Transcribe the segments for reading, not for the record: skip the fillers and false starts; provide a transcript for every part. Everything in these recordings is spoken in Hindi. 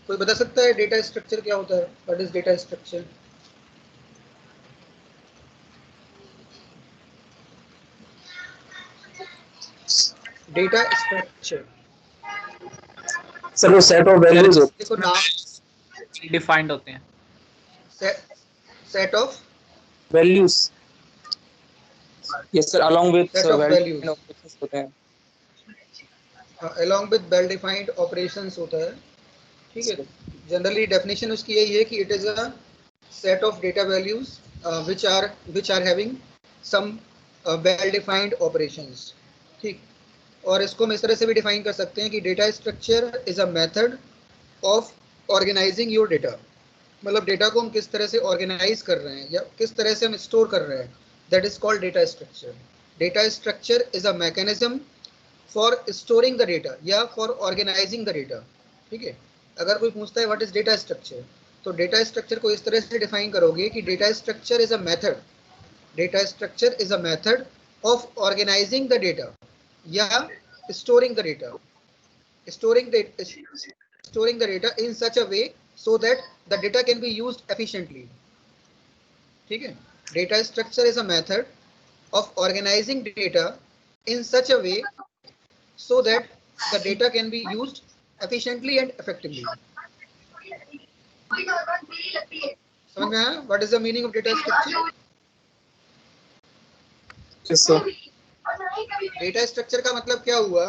कोई बता सकता है डेटा स्ट्रक्चर क्या होता है? What is data structure? Data structure sir वो सेट ऑफ वैल्यूज होते देखो नाम, डिफाइंड होते हैं। Set of values, yes sir, along with set of value values operations होते हैं। along with well defined operations होता है, ठीक है। जनरली डेफिनेशन उसकी यही है कि it is a set of data values which are having some well defined operations, ठीक। और इसको हम इस तरह से भी डिफाइन कर सकते हैं कि data structure is a method of organising your data, मतलब डेटा को हम किस तरह से ऑर्गेनाइज कर रहे हैं या किस तरह से हम स्टोर कर रहे हैं, that is called data structure. Data structure is a mechanism for storing the data या फॉर ऑर्गेनाइजिंग द डेटा, ठीक है। अगर कोई पूछता है व्हाट इज डेटा स्ट्रक्चर, तो डेटा स्ट्रक्चर को इस तरह से डिफाइन करोगे कि data structure is a method, data structure is a method of organising the data या storing the data, storing the data in such a way so that the data can be used efficiently, ठीक है। Data structure is a method of organizing data in such a way so that the data can be used efficiently and effectively. समझ में आया? What is the meaning of data structure? Yes sir. Data structure का मतलब क्या हुआ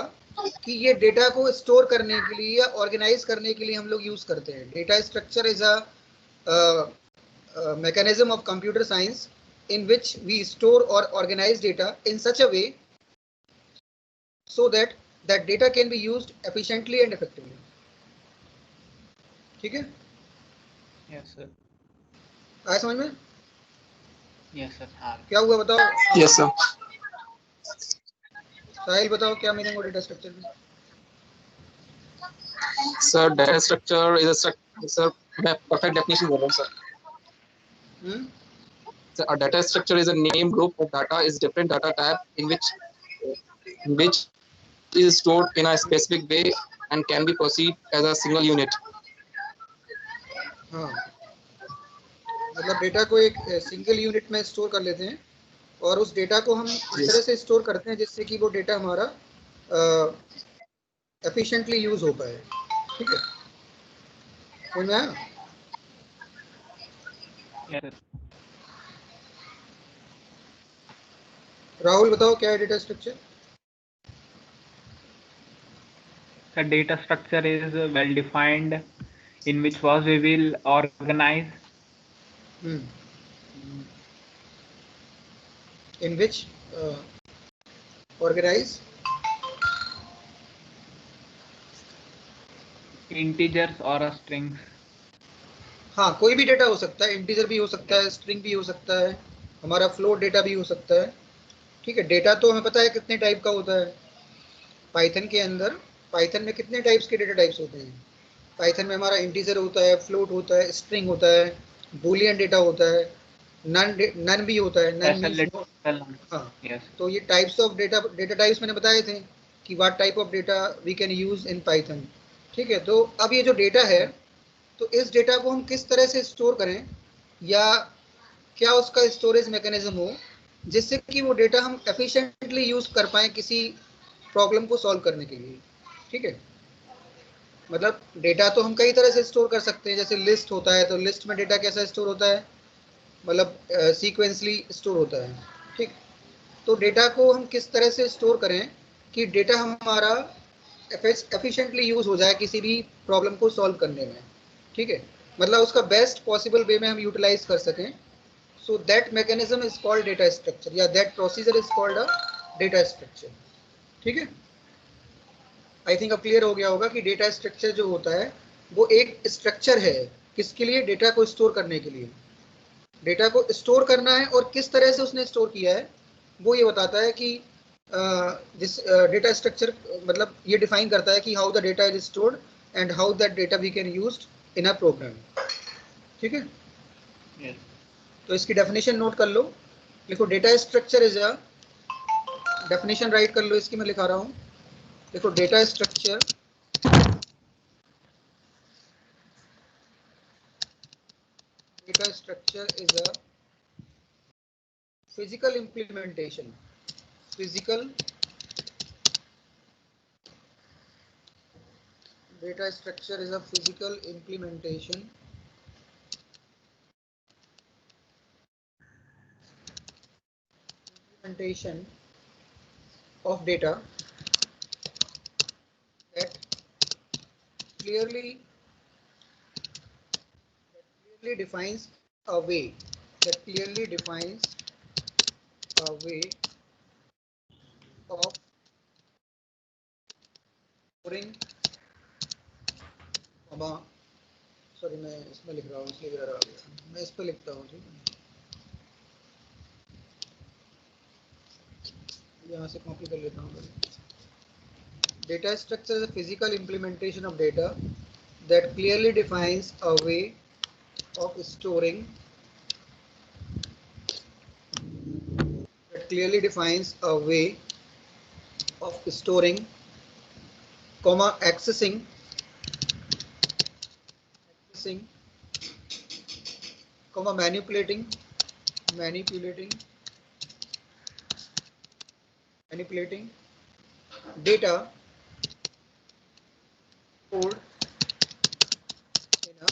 कि ये डेटा को स्टोर करने के लिए या ऑर्गेनाइज करने के लिए हम लोग यूज करते हैं। Data structure is a mechanism of computer science in which we store or organize data in such a way so that that data can be used efficiently and effectively, ठीक है। यस सर, आया समझ में? Yes sir. हाँ, क्या हुआ बताओ? Yes sir. साहिल बताओ क्या मीनिंग है डेटा स्ट्रक्चर की? Sir data structure is a sir, मैं परफेक्ट डेफिनेशन बोल रहा हूँ sir. A data structure is a name group of data is different data type in which is stored in a specific way and can be perceived as a single unit. हाँ, मतलब डेटा को एक सिंगल यूनिट में स्टोर कर लेते हैं और उस डेटा को हम इस तरह से स्टोर करते हैं जिससे कि वो डेटा हमारा एफिशिएंटली यूज हो पाए, ठीक है। समझ में आया? Yes sir. राहुल बताओ क्या है data structure? The data structure is well defined in which was we will organize in which organize integers or a strings. हाँ, कोई भी डेटा हो सकता है, इंटीजर भी हो सकता है, स्ट्रिंग भी हो सकता है, हमारा फ्लोट डेटा भी हो सकता है, ठीक है। डेटा तो हमें पता है कितने टाइप का होता है। पाइथन के अंदर, पाइथन में कितने टाइप्स के डेटा टाइप्स होते हैं? पाइथन में हमारा इंटीजर होता है, फ्लोट होता है, स्ट्रिंग होता है, बूलियन डेटा होता है, नन भी होता है, नन मींस नो। हाँ, तो ये टाइप्स ऑफ डेटा टाइप्स मैंने बताए थे कि what type of data we can use in Python, ठीक है। तो अब ये जो डेटा है, तो इस डेटा को हम किस तरह से स्टोर करें या क्या उसका स्टोरेज मैकेनिज्म हो जिससे कि वो डेटा हम एफिशिएंटली यूज कर पाएँ किसी प्रॉब्लम को सॉल्व करने के लिए, ठीक है। मतलब डेटा तो हम कई तरह से स्टोर कर सकते हैं, जैसे लिस्ट होता है, तो लिस्ट में डेटा कैसा स्टोर होता है, मतलब सीक्वेंसली स्टोर होता है, ठीक। तो डेटा को हम किस तरह से स्टोर करें कि डेटा हमारा एफिशिएंटली यूज हो जाए किसी भी प्रॉब्लम को सॉल्व करने में, ठीक है। मतलब उसका बेस्ट पॉसिबल वे में हम यूटिलाइज कर सकें। So that mechanism is called data structure या that procedure is called a data structure, ठीक है। आई थिंक अब क्लियर हो गया होगा कि डेटा स्ट्रक्चर जो होता है वो एक स्ट्रक्चर है किसके लिए? डेटा को स्टोर करने के लिए। डेटा को स्टोर करना है और किस तरह से उसने स्टोर किया है वो ये बताता है कि जिस डेटा स्ट्रक्चर मतलब ये डिफाइन करता है कि how the data is stored and how that data we can used in a program, ठीक है। तो इसकी डेफिनेशन नोट कर लो, देखो data structure is a, definition write कर लो इसकी, मैं लिखा रहा हूँ। देखो data structure data structure is a physical implementation. Data structure is a physical implementation of data that clearly defines a way of storing, sorry मैं इसमें लिख रहा हूँ इसलिए एरर आ गया, मैं इस पर लिखता हूँ, ठीक है, यहाँ से कॉपी कर लेता हूँ। Data structure is a physical implementation of data that clearly defines a way of storing, accessing, manipulating data stored in a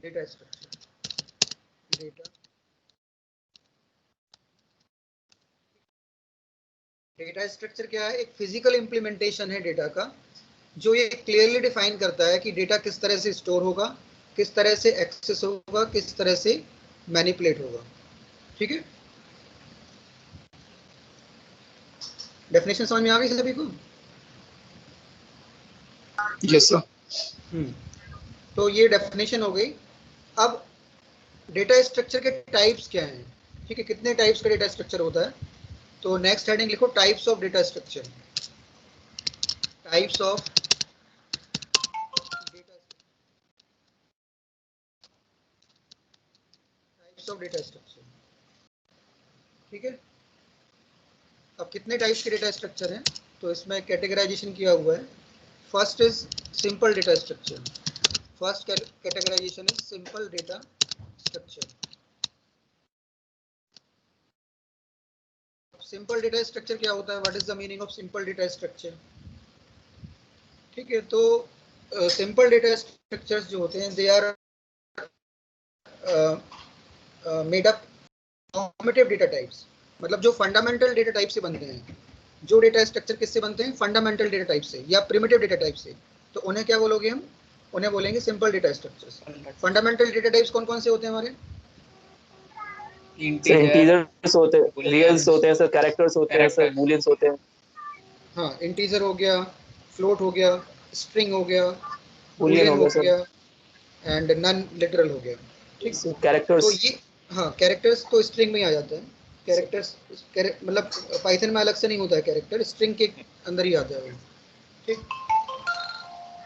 data structure. Data structure क्या है? एक फिजिकल इम्प्लीमेंटेशन है डेटा का, जो ये क्लियरली डिफाइन करता है कि डेटा किस तरह से स्टोर होगा, किस तरह से एक्सेस होगा, किस तरह से मैनिपुलेट होगा। ठीक है, डेफिनेशन समझ में आ गई सभी को? Yes sir. तो ये डेफिनेशन हो गई। अब डेटा स्ट्रक्चर के टाइप्स क्या हैं? ठीक है, कितने टाइप्स का डेटा स्ट्रक्चर होता है? तो नेक्स्ट हेडिंग लिखो, types of data structure. Types of data structure. ठीक है, अब कितने टाइप्स के डेटा स्ट्रक्चर हैं? तो इसमें कैटेगराइजेशन किया हुआ है। First is simple data structure. First categorisation is simple data structure. Simple data structure क्या होता है? What is the meaning of simple data structure? ठीक है, तो सिंपल डेटा स्ट्रक्चर्स जो होते हैं, they are made up formative data types, मतलब जो फंडामेंटल डेटा टाइप से बनते हैं। जो डेटा स्ट्रक्चर किससे बनते हैं? फंडामेंटल डेटा टाइप से या प्रिमिटिव डेटा टाइप से। तो उन्हें क्या बोलोगे हम? उन्हें बोलेंगे simple data structures. Fundamental data types कौन कौन से होते हैं हमारे? इंटीजर्स होते हैं, रियल्स होते हैं सर, कैरेक्टर्स होते हैं सर, बूलियंस होते हैं। हाँ, इंटीजर हो गया, फ्लोट हो गया, स्ट्रिंग हो गया, बूलियन हो गया एंड नन लिटरल हो गया। ठीक, कैरेक्टर्स। तो ये हाँ, कैरेक्टर्स तो स्ट्रिंग में ही आ जाता है। कैरेक्टर्स मतलब पाइथन में अलग से नहीं होता है, कैरेक्टर स्ट्रिंग के अंदर ही आता है वो। ठीक,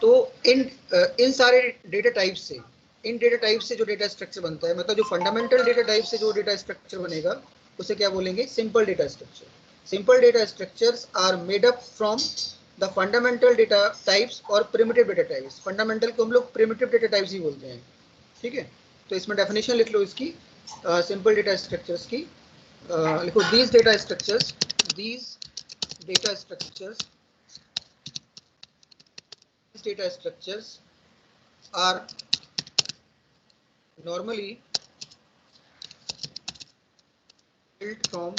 तो इन सारे डेटा टाइप से, इन डेटा टाइप से जो डेटा स्ट्रक्चर बनता है, मतलब जो फंडामेंटल डेटा टाइप से जो डेटा स्ट्रक्चर बनेगा, उसे क्या बोलेंगे? Simple data structure. Simple data structures are made up from the fundamental data types और प्रिमिटिव डेटा टाइप्स। फंडामेंटल को हम लोग प्रिमिटिव डेटा टाइप्स ही बोलते हैं। ठीक है, तो इसमें डेफिनेशन लिख लो इसकी, सिंपल डेटा स्ट्रक्चर्स की। लिखो, these data structures are normally built from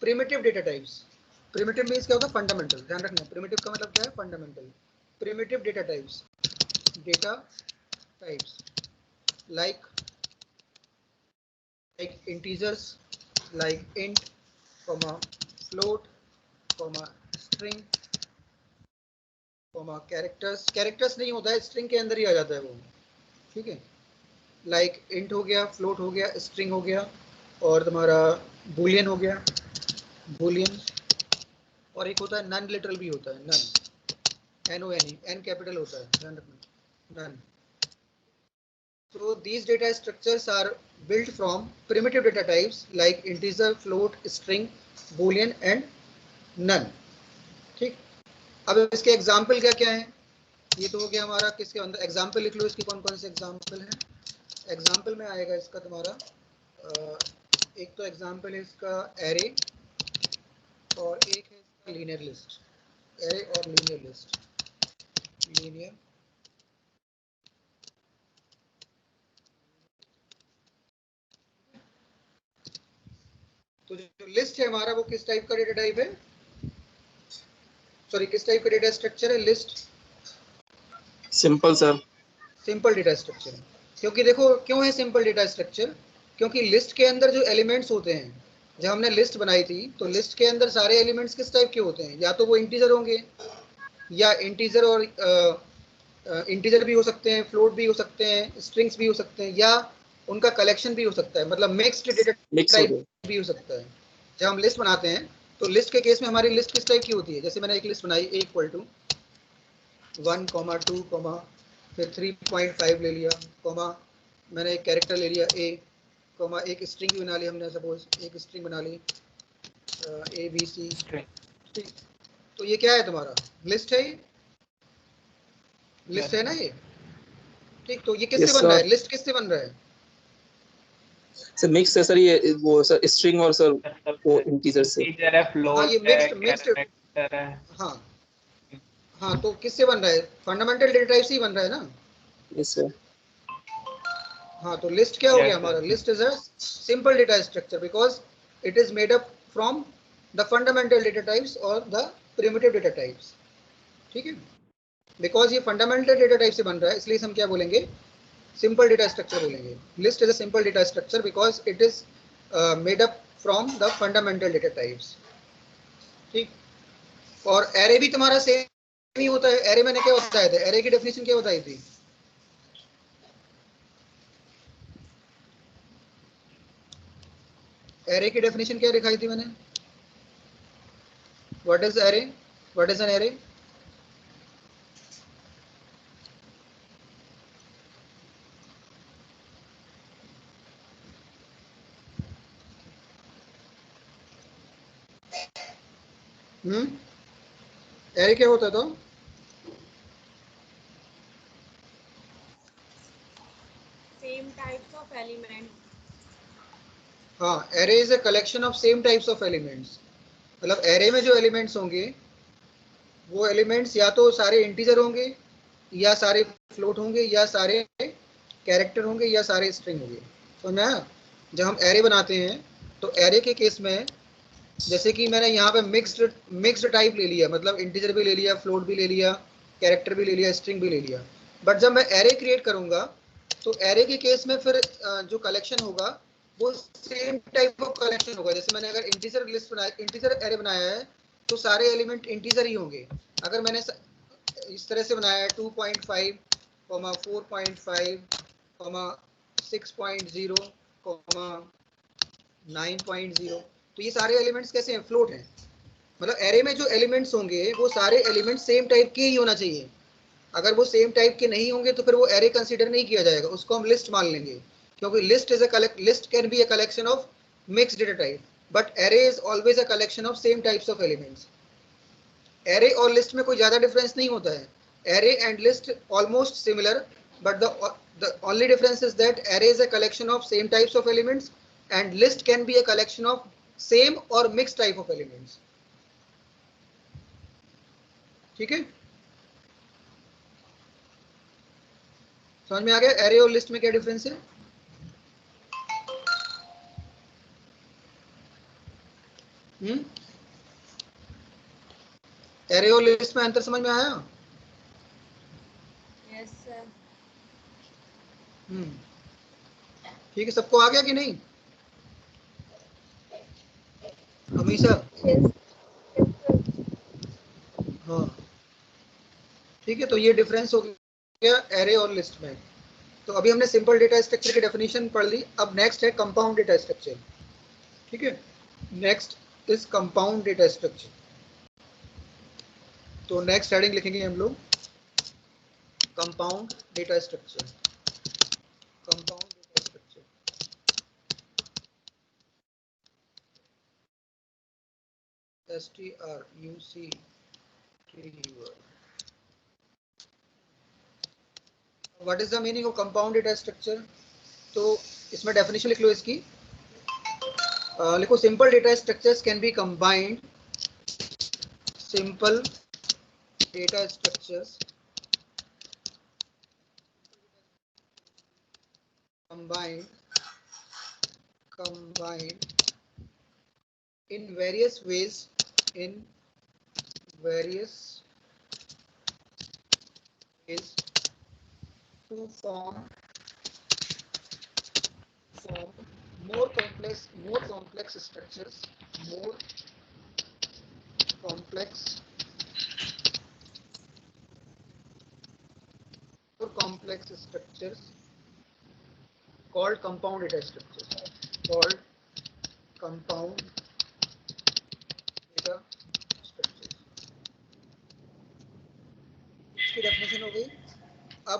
primitive data types. Primitive means क्या होता है? फंडामेंटल। ध्यान रखना, primitive का मतलब क्या है? Fundamental. Primitive data types like integers, like int, float, string, characters नहीं होता है, स्ट्रिंग के अंदर ही आ जाता है वो। ठीक है, लाइक इंट हो गया, फ्लोट हो गया, स्ट्रिंग हो गया, और तुम्हारा बूलियन हो गया, और एक होता है नन लिटरल भी होता है, नन, NONE, N कैपिटल होता है, ध्यान रखना, none. So these data structures are built from primitive data types like integer, float, string, boolean and none. ठीक, अब इसके एग्जाम्पल क्या क्या है? ये तो हो गया हमारा किसके अंदर, एग्जाम्पल लिख लो इसकी, कौन कौन से एग्जाम्पल है। एग्जाम्पल में आएगा इसका तुम्हारा एक तो एग्जाम्पल है इसका एरे, और एक है इसका लीनियर लिस्ट। एरे और लीनियर लिस्ट, लीनियर तो जो लिस्ट है हमारा वो किस टाइप का डेटा टाइप है, सॉरी किस टाइप का डेटा स्ट्रक्चर है, list simple sir. Simple data structure. क्योंकि देखो क्यों है सिंपल डेटा स्ट्रक्चर, क्योंकि लिस्ट के अंदर जो एलिमेंट्स होते हैं, जब हमने लिस्ट बनाई थी तो लिस्ट के अंदर सारे एलिमेंट्स किस टाइप के होते हैं, या तो वो इंटीजर होंगे, या इंटीजर और इंटीजर भी हो सकते हैं, फ्लोट भी हो सकते हैं, स्ट्रिंग्स भी हो सकते हैं, या उनका कलेक्शन भी हो सकता है, मतलब मिक्स्ड डेटा मिक्स हो टाइप गया। भी हो सकता है। जब हम लिस्ट बनाते हैं तो लिस्ट के केस में हमारी लिस्ट किस टाइप की होती है, जैसे मैंने एक लिस्ट बनाई A = 1, 2, फिर 3.5 ले लिया, कॉमा मैंने एक कैरेक्टर ले लिया A, कॉमा एक स्ट्रिंग भी बना ली हमने, सपोज एक स्ट्रिंग बना ली ABC। ठीक, तो ये क्या है तुम्हारा, लिस्ट है, ये लिस्ट है ना ये। ठीक, तो ये किससे यस बन रहा है, सर। लिस्ट किससे बन रहा है, सर मिक्स है सर, ये वो सर स्ट्रिंग और सर वो इंटीजर से। इंटीजर है, हाँ फ्लोट ये है, मिक्स्ड कैरेक्टर है। हाँ हाँ, तो किससे बन रहा है, फंडामेंटल डेटा टाइप से ही बन रहा है ना। Yes sir. हाँ, तो लिस्ट क्या हो गया यस हमारा, sir. List is a simple data structure because it is made up from the fundamental data types और द प्रिमिटिव डेटा टाइप्स। ठीक है, बिकॉज ये फंडामेंटल डेटा टाइप से बन रहा है इसलिए हम क्या बोलेंगे, सिंपल डेटा स्ट्रक्चर बोलेंगे। List is a simple data structure because it is made up from the fundamental data types. ठीक, और एरे भी तुम्हारा सेम ही होता है। एरे मैंने क्या बताया था, एरे की डेफिनेशन क्या बताई थी, एरे की डेफिनेशन क्या दिखाई थी मैंने, what is array, what is an array. Array क्या होता था, Same types of elements. हाँ, array is a collection of same types of elements. मतलब एरे में जो एलिमेंट्स होंगे वो एलिमेंट्स या तो सारे इंटीजर होंगे, या सारे फ्लोट होंगे, या सारे कैरेक्टर होंगे, या सारे स्ट्रिंग होंगे। तो ना जब हम एरे बनाते हैं तो एरे के केस में जैसे कि मैंने यहाँ पे मिक्स्ड टाइप ले लिया, मतलब इंटीजर भी ले लिया, फ्लोट भी ले लिया, कैरेक्टर भी ले लिया, स्ट्रिंग भी ले लिया। बट जब मैं एरे क्रिएट करूंगा तो एरे के केस में फिर जो कलेक्शन होगा वो सेम टाइप ऑफ कलेक्शन होगा। जैसे मैंने अगर इंटीजर लिस्ट बनाया, इंटीजर एरे बनाया है तो सारे एलिमेंट इंटीजर ही होंगे। अगर मैंने इस तरह से बनाया है 2.5, 4.5, 6.0, 9.0, तो ये सारे एलिमेंट्स कैसे हैं, फ्लोट हैं। मतलब एरे में जो एलिमेंट्स होंगे वो सारे एलिमेंट्स सेम टाइप के ही होना चाहिए। अगर वो सेम टाइप के नहीं होंगे तो फिर वो एरे कंसीडर नहीं किया जाएगा, उसको हम लिस्ट मान लेंगे। क्योंकि list can be a collection of mixed data type, but array is always a collection of same types of elements. Array और लिस्ट में कोई ज्यादा डिफरेंस नहीं होता है, array and list almost similar, but the only difference is that array is a collection of same types of elements and list can be a collection of same or mixed type of elements. ठीक है, समझ में आ गया एरे और लिस्ट में क्या डिफरेंस है। एरे और लिस्ट में अंतर समझ में आया। Yes, sir. ठीक है, सबको आ गया कि नहीं, हमेशा। Yes. Yes, sir. हाँ ठीक है, तो ये डिफरेंस हो गया एरे और लिस्ट में। तो अभी हमने सिंपल डेटा स्ट्रक्चर की डेफिनेशन पढ़ ली, अब नेक्स्ट है कंपाउंड डेटा स्ट्रक्चर। ठीक है, next is compound data structure. तो नेक्स्ट हेडिंग लिखेंगे हम लोग compound data structure. Compound data structure, STRUCTUR। What is the meaning of compound data structure? तो इसमें डेफिनेशन लिख लो इसकी। लिखो simple data structures can be combined, simple data structures combined in various ways to form more complex structures, more complex structures called compound data structures, called compound data structures। इसकी डेफिनेशन हो गई। अब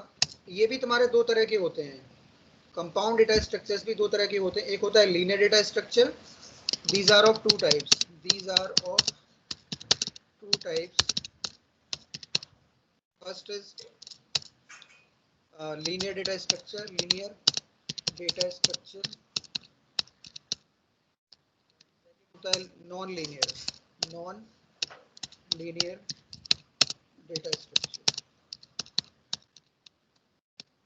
ये भी तुम्हारे दो तरह के होते हैं, कंपाउंड डेटा स्ट्रक्चर्स भी दो तरह के होते हैं। एक होता है linear data structure, these are of two types, first is linear data structure, होता है नॉन लीनियर डेटा स्ट्रक्चर।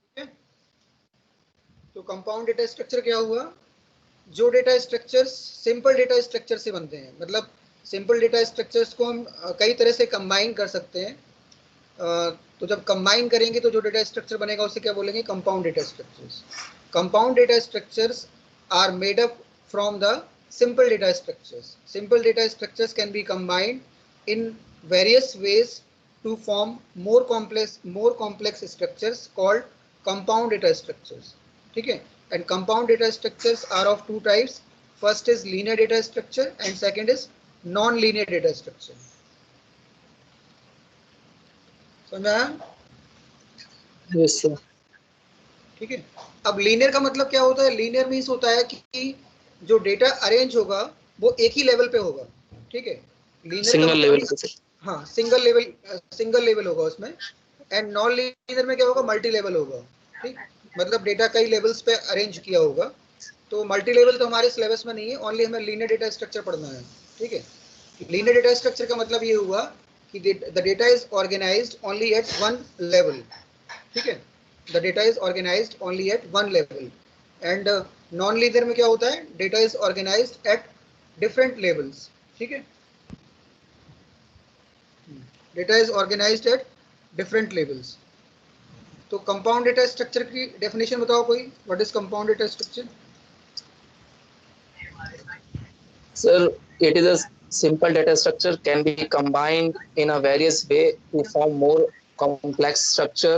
ठीक है, तो कंपाउंड डेटा स्ट्रक्चर क्या हुआ? जो data structures simple data structure से बनते हैं, मतलब सिंपल डेटा स्ट्रक्चर्स को हम कई तरह से कंबाइन कर सकते हैं। तो जब कंबाइन करेंगे तो जो डेटा स्ट्रक्चर बनेगा उसे क्या बोलेंगे? Compound data structures. Compound data structures are made up from the simple data structures. Simple data structures can be combined in various ways to form more complex structures called compound data structures. ठीक है, and compound data structures are of two types. First is linear data structure and second is non-linear data structure. समझा? Yes sir. ठीक है, अब लीनियर का मतलब क्या होता है? लीनियर मीन्स होता है कि जो डेटा अरेंज होगा वो एक ही लेवल पे होगा। ठीक है, लीनियर सिंगल लेवल पे। हाँ, सिंगल लेवल होगा उसमें। एंड नॉन लीनियर में क्या होगा? मल्टी लेवल होगा। ठीक, मतलब डेटा कई लेवल्स पे अरेंज किया होगा। तो मल्टी लेवल तो हमारे सिलेबस में नहीं है, ओनली हमें लीनियर डेटा स्ट्रक्चर पढ़ना है। ठीक है, लीनियर डेटा स्ट्रक्चर का मतलब ये हुआ कि the data is organised only at one level. ठीक है, the data is organised only at one level. And non linear में क्या होता है? Data is organised at different levels. ठीक है, data is organised at different levels. तो कंपाउंड डेटा स्ट्रक्चर की डेफिनेशन बताओ कोई, what is compound data structure? Sir, it is a simple data structure can be combined in a various way to form more complex structure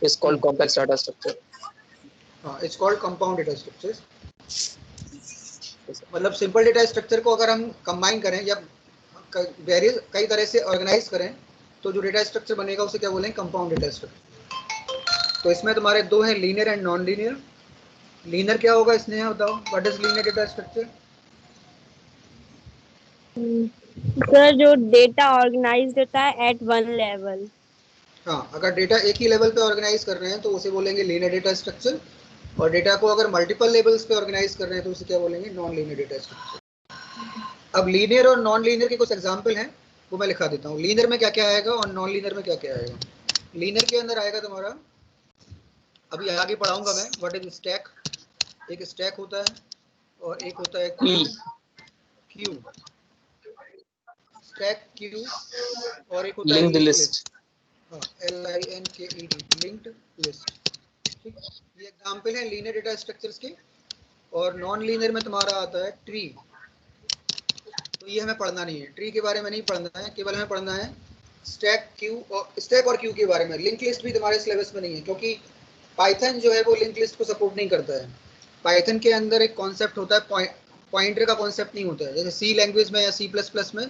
is called complex data structure. हाँ, it's called compound data structures. मतलब सिंपल डेटा स्ट्रक्चर को अगर हम कंबाइन करें या कई तरह से ऑर्गेनाइज करें तो जो डेटा स्ट्रक्चर बनेगा उसे क्या बोलेंगे? Compound data structure. तो इसमें तुम्हारे दो हैं, linear and non linear. Linear क्या होगा इसने बताओ, what is linear data structure? Sir, जो डेटा ऑर्गेनाइज्ड होता है एट वन लेवल। हाँ, अगर डेटा एक ही लेवल पे ऑर्गेनाइज कर रहे हैं तो उसे बोलेंगे लीनियर डेटा स्ट्रक्चर, और डेटा को अगर मल्टीपल लेवल्स पे ऑर्गेनाइज कर रहे हैं तो उसे क्या बोलेंगे? Non linear data structure. अब लीनियर और नॉन लीनियर के कुछ एग्जांपल हैं, वो मैं लिखा देता हूँ। लीनियर में क्या क्या आएगा और नॉन लीनियर में क्या क्या आएगा? लीनियर के अंदर आएगा तुम्हारा, अभी आगे पढ़ाऊंगा मैं, व्हाट इज स्टैक। एक स्टैक होता है और एक होता है क्यू, स्टैक क्यू, और एक होता है Linked लिंक्ड list. लिस्ट। हाँ, LINKED, लिंक्ड लिस्ट। ठीक, ये एग्जांपल है लीनियर डेटा स्ट्रक्चर्स के। और नॉन लीनियर में तुम्हारा आता है ट्री। तो ये हमें पढ़ना नहीं है, ट्री के बारे में नहीं पढ़ना है, केवल हमें पढ़ना है स्टैक और क्यू के बारे में। लिंक लिस्ट भी तुम्हारे सिलेबस में नहीं है, क्योंकि पाइथन जो है वो लिंक लिस्ट को सपोर्ट नहीं करता है। पाइथन के अंदर एक कॉन्सेप्ट होता है, पॉइंटर का कॉन्सेप्ट नहीं होता है। जैसे सी लैंग्वेज में या C++ में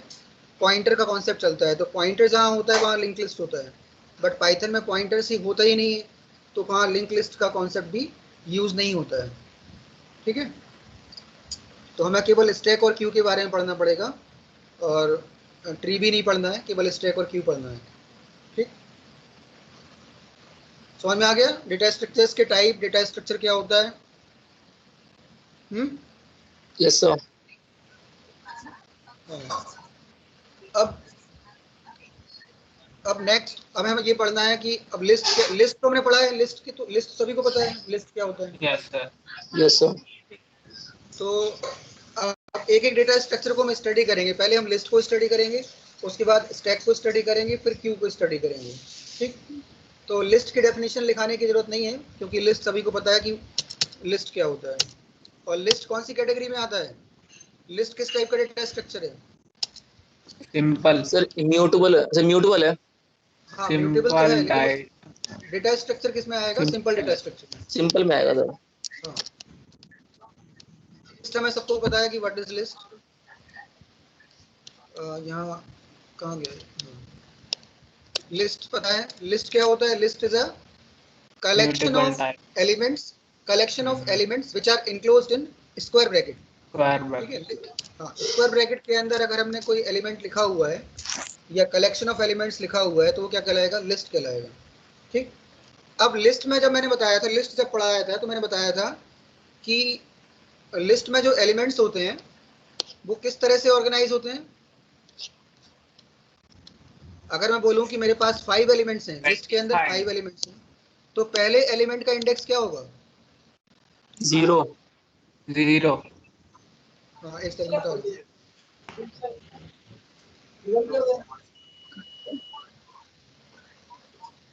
पॉइंटर का कॉन्सेप्ट चलता है, तो पॉइंटर जहाँ होता है वहाँ लिंक लिस्ट होता है। बट पाइथन में पॉइंटर्स ही होता ही नहीं है, तो वहाँ लिंक लिस्ट का कॉन्सेप्ट भी यूज नहीं होता है। ठीक है, तो हमें केवल स्टैक और क्यू के बारे में पढ़ना पड़ेगा, और ट्री भी नहीं पढ़ना है, केवल स्टैक और क्यू पढ़ना है। ठीक, समझ में आ गया डेटा स्ट्रक्चर्स के टाइप, डेटा स्ट्रक्चर क्या होता है? Yes sir. अब नेक्स्ट अब हमें ये पढ़ना है कि अब लिस्ट तो हमने पढ़ा है, लिस्ट की तो लिस्ट सभी को पता है लिस्ट क्या होता है। Yes sir. Yes sir. तो अब एक एक डेटा स्ट्रक्चर को हम स्टडी करेंगे। पहले हम लिस्ट को स्टडी करेंगे, उसके बाद स्टैक को स्टडी करेंगे, फिर क्यू को स्टडी करेंगे। ठीक, तो लिस्ट की डेफिनेशन लिखाने की जरूरत नहीं है क्योंकि लिस्ट सभी को पता है कि लिस्ट क्या होता है। और लिस्ट कौन सी कैटेगरी में आता है? लिस्ट किस टाइप का डेटा स्ट्रक्चर है? सिंपल सर इम्यूटेबल है, सर म्यूटेबल है। हाँ म्यूटेबल तो है, सिंपल लेकिन टाइप डेटा स्ट्रक्चर किस में आएगा? सिंपल डेटा स्ट्रक्चर में। सिंपल में आएगा सर। हाँ, लिस्ट में सबको पता है कि व्हाट इज लिस्ट। यहाँ कहाँ गया? लिस्ट पता है, लिस्ट क्या होता है? List is a collection Mutable of type. elements, collection of elements which are enclosed in square bracket. Square ठीक ब्रैकेट। है, हाँ स्क्वायर ब्रैकेट के अंदर अगर हमने कोई एलिमेंट लिखा हुआ है या कलेक्शन ऑफ एलिमेंट्स लिखा हुआ है तो वो क्या कहलाएगा? लिस्ट कहलाएगा। ठीक, अब लिस्ट में जब मैंने बताया था, लिस्ट जब पढ़ाया था तो मैंने बताया था कि लिस्ट में जो एलिमेंट्स होते हैं वो किस तरह से ऑर्गेनाइज होते हैं। अगर मैं बोलूं कि मेरे पास 5 एलिमेंट्स हैं, लिस्ट के अंदर 5 एलिमेंट्स हैं, तो पहले एलिमेंट का इंडेक्स क्या होगा? 0। 0। हाँ एक सेकंड बताओ।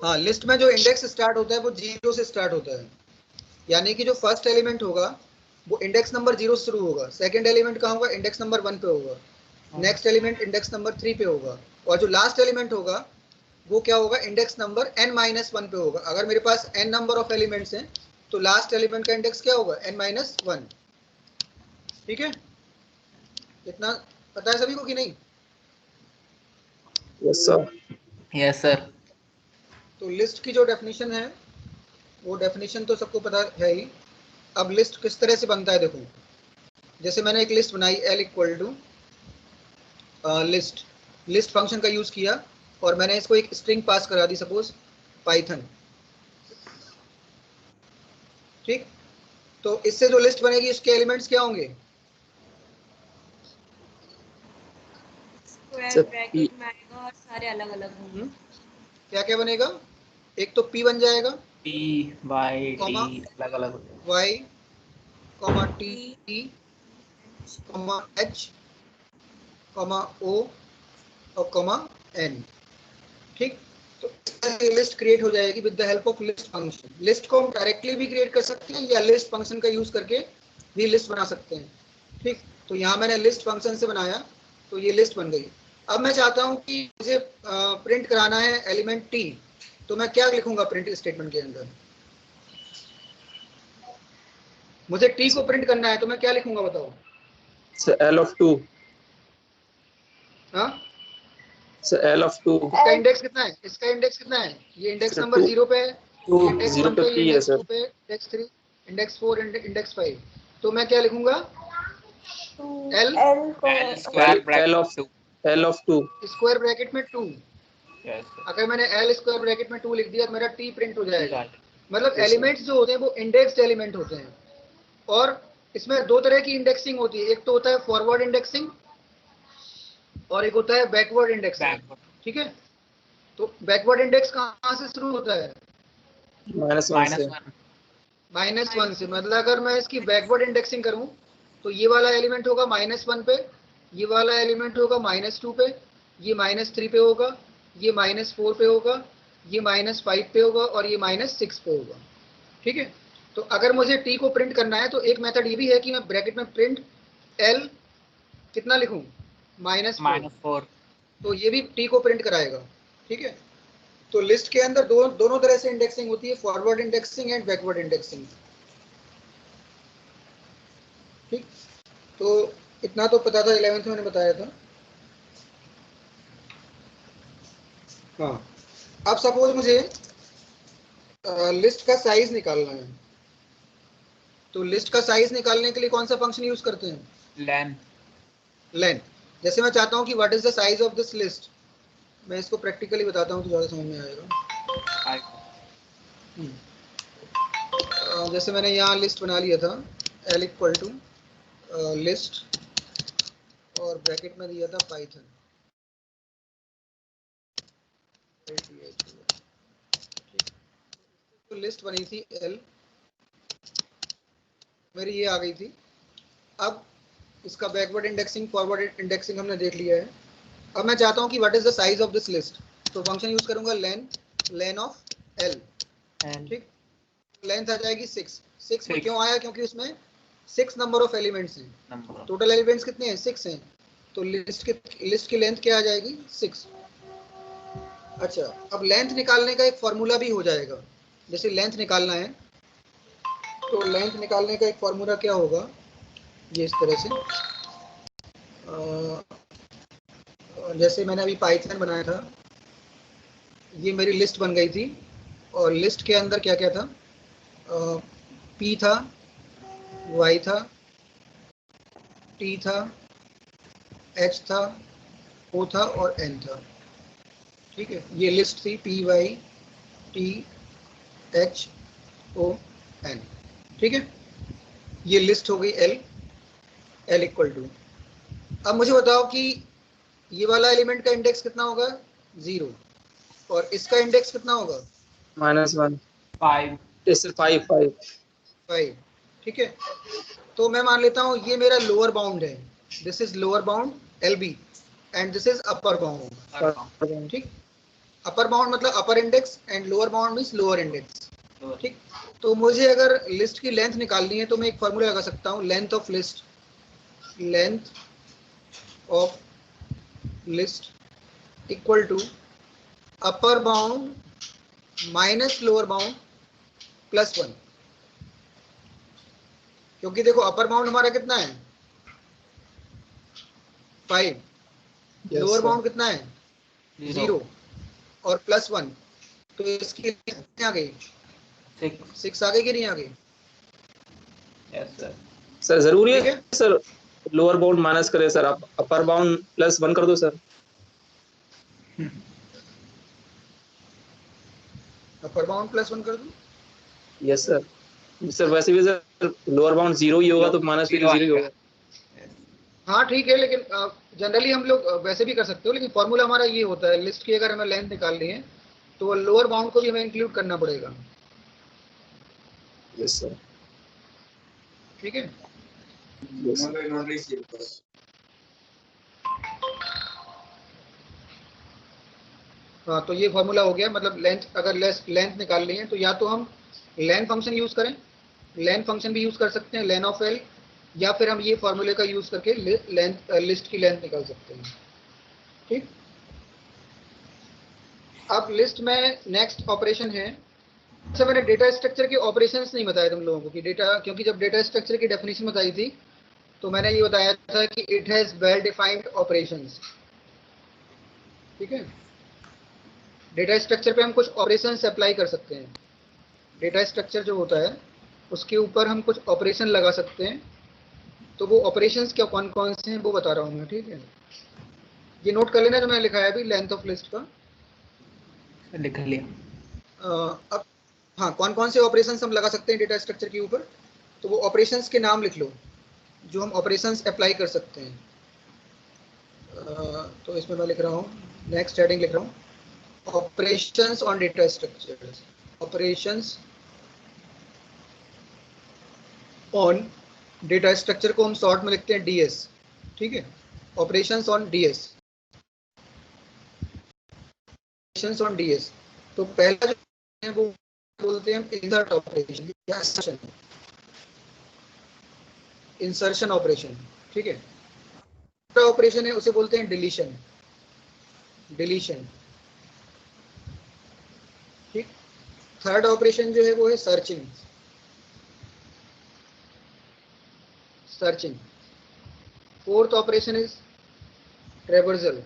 हाँ, लिस्ट में जो इंडेक्स स्टार्ट होता है वो 0 से स्टार्ट होता है, यानी कि जो फर्स्ट एलिमेंट होगा वो इंडेक्स नंबर 0 से शुरू होगा। सेकंड एलिमेंट कहाँ होगा? इंडेक्स नंबर 1 पे होगा। नेक्स्ट एलिमेंट इंडेक्स नंबर 3 पे होगा, और जो लास्ट एलिमेंट होगा वो क्या होगा? इंडेक्स नंबर n-1 पे होगा। अगर मेरे पास n नंबर ऑफ एलिमेंट्स हैं तो लास्ट एलिमेंट का इंडेक्स क्या होगा? n-1। ठीक है, इतना पता है सभी को कि नहीं? Yes sir. Yes sir. तो लिस्ट की जो डेफिनेशन है वो डेफिनेशन तो सबको पता है ही। अब लिस्ट किस तरह से बनता है देखो, जैसे मैंने एक लिस्ट बनाई l equal to list function का यूज किया और मैंने इसको एक स्ट्रिंग पास करा दी, सपोज पाइथन। ठीक, तो इससे जो लिस्ट बनेगी उसके एलिमेंट्स क्या होंगे? स्क्वायर ब्रैकेट में आएगा और सारे अलग अलग होंगे। क्या क्या बनेगा? एक तो p बन जाएगा, P Y T कॉमा अलग अलग। y comma t comma h comma o और कॉमा n। ठीक, तो इस तरह की लिस्ट क्रिएट हो जाएगी with the help of list function. List को हम डायरेक्टली भी क्रिएट कर सकते हैं या लिस्ट फंक्शन का यूज करके भी लिस्ट बना सकते हैं। ठीक, तो यहाँ मैंने लिस्ट फंक्शन से बनाया तो ये लिस्ट बन गई। अब मैं चाहता हूँ कि मुझे प्रिंट कराना है एलिमेंट t, तो मैं क्या लिखूंगा प्रिंट स्टेटमेंट के अंदर? मुझे t को प्रिंट करना है तो मैं क्या लिखूंगा बताओ? Sir l of 2। हाँ, सर l of 2। इसका इंडेक्स कितना है? इसका इंडेक्स कितना है? ये इंडेक्स नंबर 0 पे है, इंडेक्स 1 पे, इंडेक्स 2 पे, इंडेक्स 3, इंडेक्स 4, इंडेक्स 5। तो मैं क्या लिखूंगा? l L of 2। Square bracket में 2। यस अगर मैंने l स्क्वायर ब्रैकेट में 2 लिख दिया तो मेरा t प्रिंट हो जाएगा। सर। मतलब एलिमेंट्स जो होते हैं वो इंडेक्स्ड एलिमेंट होते हैं, और इसमें दो तरह की इंडेक्सिंग होती है। एक तो होता है फॉरवर्ड इंडेक्सिंग और एक होता है बैकवर्ड इंडेक्सिंग। ठीक है, तो बैकवर्ड इंडेक्स कहाँ से शुरू होता है? -1 से। -1 से। मतलब अगर मैं इसकी बैकवर्ड इंडेक्सिंग करूं तो ये वाला एलिमेंट होगा -1 पे, ये वाला एलिमेंट होगा -2 पे, ये -3 पे होगा, ये -4 पे होगा, ये -5 पे होगा और ये -6 पे होगा। ठीक है, तो अगर मुझे t को प्रिंट करना है तो एक मेथड ये भी है कि मैं ब्रैकेट में प्रिंट l कितना लिखूं? -4। तो ये भी t को प्रिंट कराएगा। ठीक है, तो लिस्ट के अंदर दोनों तरह से इंडेक्सिंग होती है, forward indexing and backward indexing. ठीक, तो इतना तो पता था, 11th में मैंने बताया था। हाँ, अब सपोज मुझे लिस्ट का साइज निकालना है, तो लिस्ट का साइज निकालने के लिए कौन सा फंक्शन यूज करते हैं? लेन। जैसे मैं चाहता हूँ कि what is the size of this list, मैं इसको प्रैक्टिकली बताता हूँ तो ज़्यादा समझ में आएगा। जैसे मैंने यहाँ लिस्ट बना लिया था, L इक्वल टू लिस्ट और ब्रैकेट में दिया था पाइथन। तो लिस्ट बनी थी L, मेरी ये आ गई थी। अब इसका बैकवर्ड इंडेक्सिंग फॉरवर्ड इंडेक्सिंग हमने देख लिया है। अब मैं चाहता हूँ कि what is the size of this list, तो फंक्शन यूज करूंगा लेन ऑफ L। ठीक, लेंथ आ जाएगी 6 में क्यों आया, क्योंकि उसमें 6 नंबर ऑफ एलिमेंट्स हैं, टोटल एलिमेंट्स कितने हैं 6 हैं, तो लिस्ट की लेंथ क्या आ जाएगी 6। अच्छा, अब लेंथ निकालने का एक फॉर्मूला भी हो जाएगा। जैसे लेंथ निकालना है तो लेंथ निकालने का एक फॉर्मूला क्या होगा, ये इस तरह से जैसे मैंने अभी पाइथन बनाया था, ये मेरी लिस्ट बन गई थी और लिस्ट के अंदर क्या क्या था, P था, Y था, T था, H था, O था और N था। ठीक है, ये लिस्ट थी P Y T H O N। ठीक है, ये लिस्ट हो गई L इक्वल टू। अब मुझे बताओ कि ये वाला एलिमेंट का इंडेक्स कितना होगा 0 और इसका इंडेक्स कितना होगा -1 5 इससे 5 5। ठीक है, तो मैं मान लेता हूँ ये मेरा लोअर बाउंड है, this is lower bound LB and this is upper bound. ठीक, अपर बाउंड मतलब upper index and lower bound means lower index. ठीक, तो मुझे अगर लिस्ट की लेंथ निकालनी है तो मैं एक फॉर्मूला लगा सकता हूँ, length of list equal to upper bound minus lower bound plus 1। क्योंकि देखो अपर बाउंड हमारा कितना है 5, लोअर बाउंड कितना है 0 और प्लस 1, तो इसकी कितनी आ गई 6 आ गई कि नहीं आ गई। Yes sir. सर जरूरी ठीक है सर लोअर बाउंड माइनस करे सर, आप अपर बाउंड +1 कर दो सर। अपर बाउंड +1 कर दूं। यस सर, सर वैसे भी सर लोअर बाउंड 0 ही होगा तो माइनस भी 0 ही होगा। हाँ ठीक है, लेकिन जनरली हम लोग वैसे भी कर सकते हो, लेकिन फॉर्मूला हमारा ये होता है, लिस्ट की अगर हमें लेंथ निकालनी है तो लोअर बाउंड को भी हमें इंक्लूड करना पड़ेगा। Yes sir. ठीक है, हाँ तो ये फॉर्मूला हो गया। मतलब लेंथ, अगर लेंथ निकालनी है तो या तो हम लेन फंक्शन यूज करें, लेन फंक्शन भी यूज कर सकते हैं लेन ऑफ L, या फिर हम ये फॉर्मूले का यूज करके लेंथ लिस्ट की लेंथ निकाल सकते हैं। ठीक, अब लिस्ट में नेक्स्ट ऑपरेशन है। अच्छा, मैंने डेटा स्ट्रक्चर के ऑपरेशंस नहीं बताए तुम लोगों को कि डेटा, क्योंकि जब डेटा स्ट्रक्चर की डेफिनेशन बताई थी तो मैंने ये बताया था कि it has well defined operations. ठीक है, डेटा स्ट्रक्चर पे हम कुछ ऑपरेशंस अप्लाई कर सकते हैं। डेटा स्ट्रक्चर जो होता है उसके ऊपर हम कुछ ऑपरेशन लगा सकते हैं, तो वो ऑपरेशंस क्या कौन कौन से हैं वो बता रहा हूँ मैं। ठीक है, ये नोट कर लेना जो मैंने लिखा है अभी लेंथ ऑफ लिस्ट का, लिख लिया। अब हाँ, कौन कौन से ऑपरेशंस हम लगा सकते हैं डेटा स्ट्रक्चर के ऊपर, तो वो ऑपरेशंस के नाम लिख लो जो हम ऑपरेशंस अप्लाई कर सकते हैं। तो इसमें मैं लिख रहा हूँ, नेक्स्ट हेडिंग लिख रहा हूँ, operations on data structure. Operations on data structure को हम शॉर्ट में लिखते हैं DS। ठीक है, operations on DS, operations on DS। तो पहला जो है वो बोलते हैं हम इंसर्ट ऑपरेशन या इंसर्शन ऑपरेशन। ठीक है, दूसरा ऑपरेशन है उसे बोलते हैं डिलीशन। ठीक, थर्ड ऑपरेशन जो है वो है searching. Fourth operation is traversal.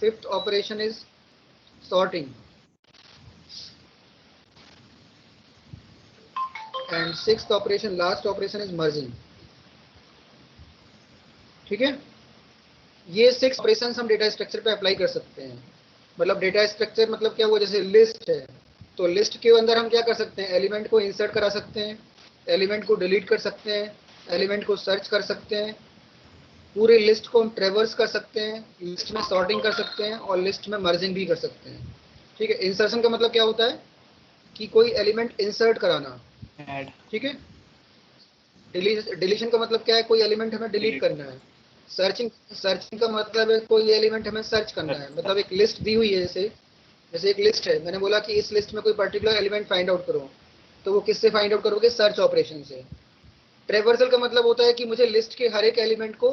Fifth operation is sorting and sixth operation, last operation is merging. ठीक है, ये 6 ऑपरेशंस हम डेटा स्ट्रक्चर पे अप्लाई कर सकते हैं। मतलब डेटा स्ट्रक्चर मतलब क्या हुआ, जैसे लिस्ट है तो लिस्ट के अंदर हम क्या कर सकते हैं, एलिमेंट को इंसर्ट करा सकते हैं, एलिमेंट को डिलीट कर सकते हैं, एलिमेंट को सर्च कर सकते हैं, पूरे लिस्ट को हम ट्रेवर्स कर सकते हैं, लिस्ट में सॉर्टिंग कर सकते हैं और लिस्ट में मर्जिंग भी कर सकते हैं। ठीक है, इंसर्शन का मतलब क्या होता है कि कोई एलिमेंट इंसर्ट कराना। ऐड ठीक है, डिलीशन का मतलब क्या है, कोई एलिमेंट हमें डिलीट करना है। सर्चिंग का मतलब है कोई एलिमेंट हमें सर्च करना है। मतलब एक लिस्ट दी हुई है, जैसे एक लिस्ट है, मैंने बोला कि इस लिस्ट में कोई पर्टिकुलर एलिमेंट फाइंड आउट करो, तो वो किससे फाइंड आउट करोगे, सर्च ऑपरेशन से। ट्रेवर्सल का मतलब होता है कि मुझे लिस्ट के हर एक एलिमेंट को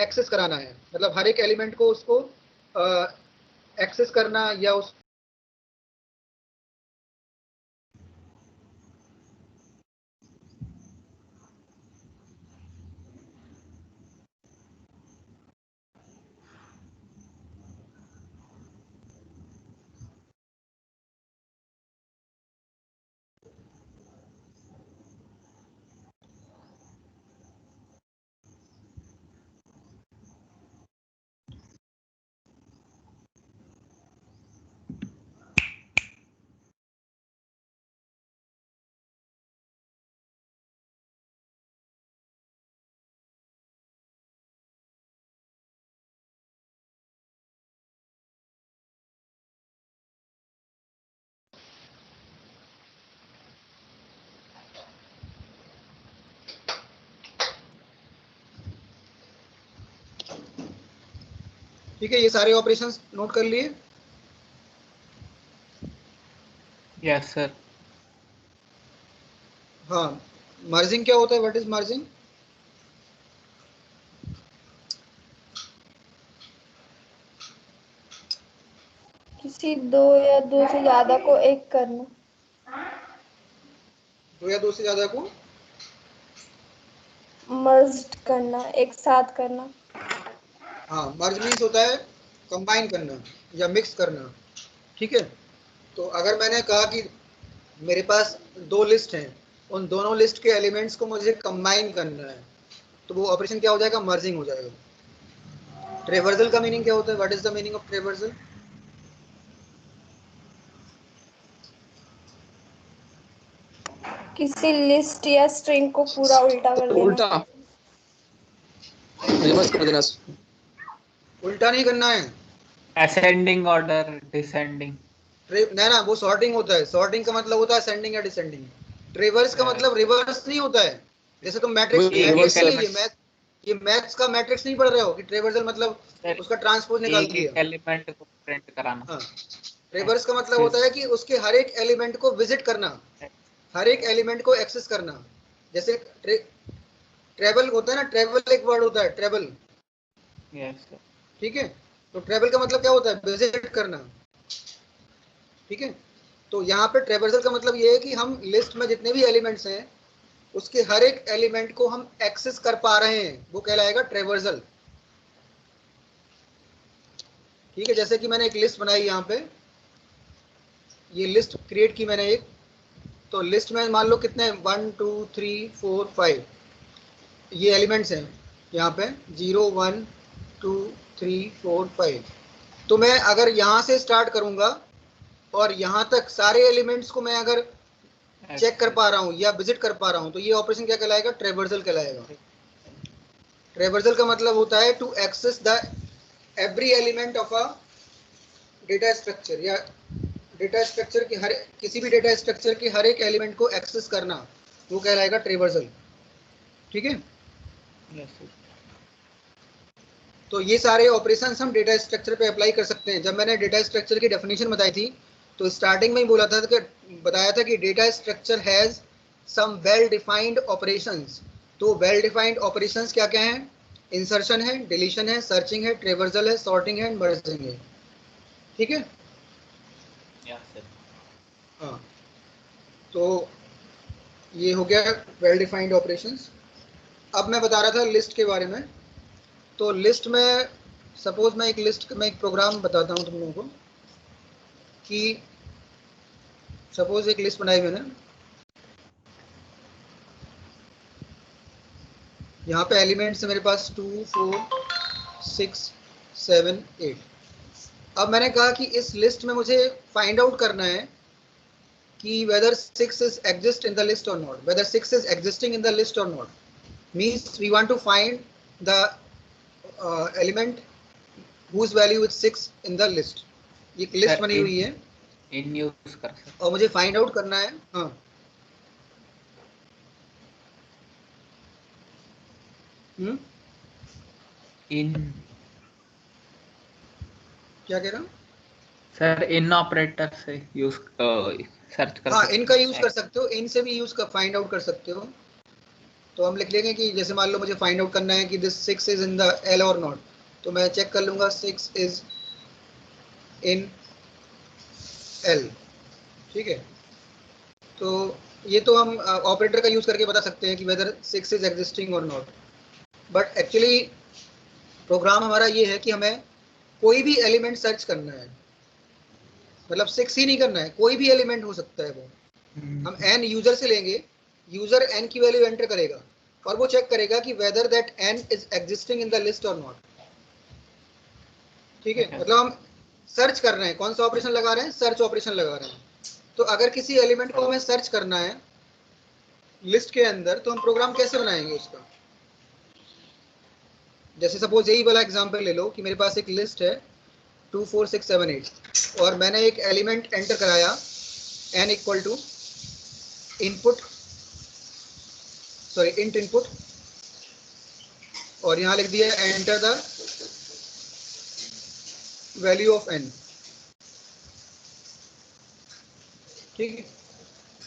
एक्सेस कराना है, मतलब हर एक एलिमेंट को उसको एक्सेस करना या उस ठीक है, ये सारे ऑपरेशंस नोट कर लिए। Yes sir. हाँ, मर्जिंग क्या होता है, व्हाट इज मर्जिंग? किसी दो या दो से ज्यादा को एक करना। दो या दो से ज्यादा को मर्ज्ड करना, एक साथ करना। हाँ, मर्ज मीन्स होता है कंबाइन करना या मिक्स करना। ठीक है, तो अगर मैंने कहा कि मेरे पास दो लिस्ट हैं, उन दोनों लिस्ट के एलिमेंट्स को मुझे कंबाइन करना है, तो वो ऑपरेशन क्या हो जाएगा, मर्जिंग हो जाएगा। ट्रेवर्सल का मीनिंग क्या होता है, what is the meaning of traversal? किसी लिस्ट या स्ट्रिंग को पूरा उल्टा कर देना। उल्टा रिवर्स कर देना। उल्टा नहीं करना है, असेंडिंग ऑर्डर, डिसेंडिंग। नहीं ना, वो सॉर्टिंग होता है। सॉर्टिंग का मतलब होता है असेंडिंग या डिसेंडिंग। ट्रेवर्स का मतलब रिवर्स नहीं होता है। जैसे तुम मैट्रिक्स वही मैट्रिक्स रिवर्स नहीं है, ये मैथ्स का मैट्रिक्स नहीं पढ़ रहे हो कि ट्रेवर्सल मतलब उसका ट्रांसपोज निकाल एक दिया। एक एलिमेंट को प्रिंट कराना। हाँ, ट्रेवर्स का मतलब होता है कि उसके हर एक एलिमेंट को विजिट करना, हर एक एलिमेंट को एक्सेस करना। जैसे ट्रेवल होता है ना, ट्रेवल एक वर्ड होता है, ट्रेवल। Yes sir. ठीक है, तो ट्रेवल का मतलब क्या होता है, विजिट करना। ठीक है, तो यहाँ पे ट्रेवर्सल का मतलब ये है कि हम लिस्ट में जितने भी एलिमेंट्स हैं उसके हर एक एलिमेंट को हम एक्सेस कर पा रहे हैं, वो कहलाएगा ट्रेवर्सल। ठीक है, जैसे कि मैंने एक लिस्ट बनाई यहाँ पे, ये लिस्ट क्रिएट की मैंने एक, तो लिस्ट में मान लो कितने 1 2 3 4 5 ये एलिमेंट्स हैं यहाँ पे, 0 1 2 3 4 5। तो मैं अगर यहाँ से स्टार्ट करूँगा और यहाँ तक सारे एलिमेंट्स को मैं अगर चेक कर पा रहा हूँ या विजिट कर पा रहा हूँ, तो ये ऑपरेशन क्या कहलाएगा, ट्रेवर्सल कहलाएगा। ट्रेवर्सल का मतलब होता है to access the every element of a data structure, या डेटा स्ट्रक्चर के हर किसी भी डेटा स्ट्रक्चर के हर एक एलिमेंट को एक्सेस करना, वो कहलाएगा ट्रेवर्सल। ठीक है, यस सर। तो ये सारे ऑपरेशंस हम डेटा स्ट्रक्चर पे अप्लाई कर सकते हैं। जब मैंने डेटा स्ट्रक्चर की डेफिनेशन बताई थी तो स्टार्टिंग में ही बताया था कि data structure has some well defined operations. तो वेल डिफाइंड ऑपरेशंस क्या क्या हैं, इंसर्शन है, डिलीशन है, सर्चिंग है, ट्रेवर्सल है, सॉर्टिंग है, मर्जिंग है। ठीक है, यस सर। हाँ, तो ये हो गया वेल डिफाइंड ऑपरेशंस। अब मैं बता रहा था लिस्ट के बारे में। तो लिस्ट में सपोज मैं एक प्रोग्राम बताता हूँ तुम लोगों को कि सपोज एक लिस्ट बनाई मैंने, यहाँ पे एलिमेंट्स है मेरे पास 2 4 6 7 8। अब मैंने कहा कि इस लिस्ट में मुझे फाइंड आउट करना है कि whether 6 is exist in the list or not, whether 6 is existing in the list or not, means we want to find the element whose value is 6 in the list. ये लिस्ट बनी हुई है, इन यूज कर सकते और मुझे फाइंड आउट करना है। हाँ, इन क्या कह रहा हूँ? सर इन ऑपरेटर से यूज सर्च कर हाँ, सकते इनका हैं। यूज कर सकते हो, इन से भी यूज कर फाइंड आउट कर सकते हो। तो हम लिख लेंगे कि जैसे मान लो मुझे फाइंड आउट करना है कि this 6 is in the L और नॉट, तो मैं चेक कर लूंगा 6 इज इन एल। ठीक है, तो ये तो हम ऑपरेटर का यूज करके बता सकते हैं कि वेदर 6 इज एग्जिस्टिंग और नॉट। बट एक्चुअली प्रोग्राम हमारा ये है कि हमें कोई भी एलिमेंट सर्च करना है, मतलब 6 ही नहीं करना है, कोई भी एलिमेंट हो सकता है वो। हम एन यूजर से लेंगे, यूजर एन की वैल्यू एंटर करेगा और वो चेक करेगा कि whether that N is existing in the list और नॉट। ठीक है, मतलब हम सर्च कर रहे हैं, कौन सा ऑपरेशन लगा रहे हैं? सर्च ऑपरेशन लगा रहे हैं। तो अगर किसी एलिमेंट को हमें सर्च करना है लिस्ट के अंदर, तो हम प्रोग्राम कैसे बनाएंगे उसका? जैसे सपोज यही वाला एग्जांपल ले लो कि मेरे पास एक लिस्ट है 2 4 6 7 8 और मैंने एक एलिमेंट एंटर कराया n equal to input, sorry int input, और यहाँ लिख दिया enter the value of n। ठीक है,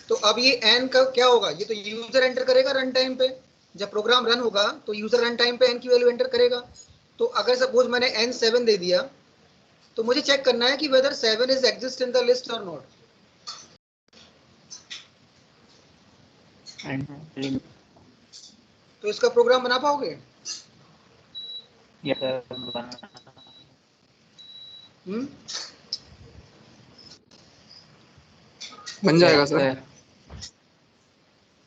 तो अब ये n का क्या होगा? ये तो यूजर एंटर करेगा रन टाइम पे, जब प्रोग्राम रन होगा तो यूजर रन टाइम पे n की वैल्यू एंटर करेगा। तो अगर सपोज मैंने n 7 दे दिया, तो मुझे चेक करना है कि whether 7 is exist in the list और नॉट। तो इसका प्रोग्राम बना पाओगे? यस सर बना। बन जाएगा सर।